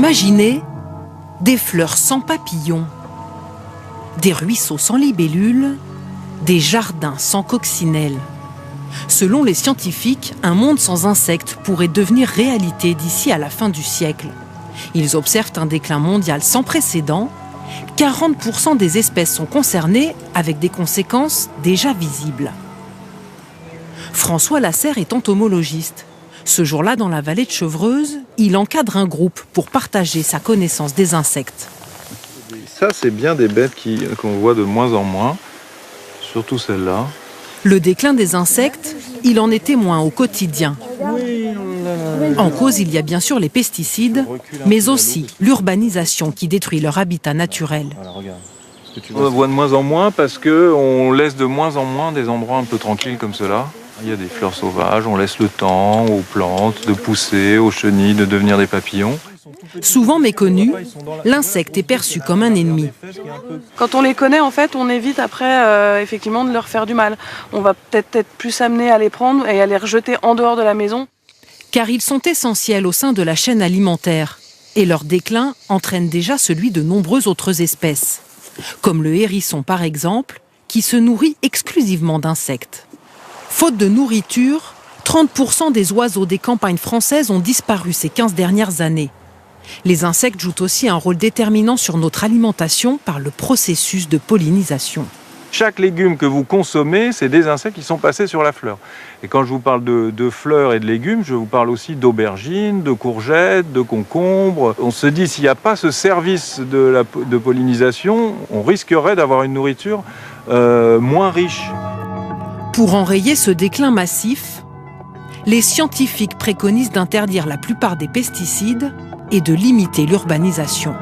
Imaginez des fleurs sans papillons, des ruisseaux sans libellules, des jardins sans coccinelles. Selon les scientifiques, un monde sans insectes pourrait devenir réalité d'ici à la fin du siècle. Ils observent un déclin mondial sans précédent. 40% des espèces sont concernées avec des conséquences déjà visibles. François Lasserre est entomologiste. Ce jour-là, dans la vallée de Chevreuse, il encadre un groupe pour partager sa connaissance des insectes. Ça, c'est bien des bêtes qu'on voit de moins en moins, surtout celle-là. Le déclin des insectes, il en est témoin au quotidien. En cause, il y a bien sûr les pesticides, mais aussi l'urbanisation qui détruit leur habitat naturel. On voit de moins en moins parce qu'on laisse de moins en moins des endroits un peu tranquilles comme cela. Il y a des fleurs sauvages, on laisse le temps aux plantes de pousser, aux chenilles de devenir des papillons. Souvent méconnu, l'insecte est perçu comme un ennemi. Quand on les connaît, en fait, on évite après effectivement de leur faire du mal. On va peut-être être plus amené à les prendre et à les rejeter en dehors de la maison. Car ils sont essentiels au sein de la chaîne alimentaire. Et leur déclin entraîne déjà celui de nombreuses autres espèces. Comme le hérisson par exemple, qui se nourrit exclusivement d'insectes. Faute de nourriture, 30% des oiseaux des campagnes françaises ont disparu ces 15 dernières années. Les insectes jouent aussi un rôle déterminant sur notre alimentation par le processus de pollinisation. Chaque légume que vous consommez, c'est des insectes qui sont passés sur la fleur. Et quand je vous parle de fleurs et de légumes, je vous parle aussi d'aubergines, de courgettes, de concombres. On se dit, s'il n'y a pas ce service de pollinisation, on risquerait d'avoir une nourriture moins riche. Pour enrayer ce déclin massif, les scientifiques préconisent d'interdire la plupart des pesticides et de limiter l'urbanisation.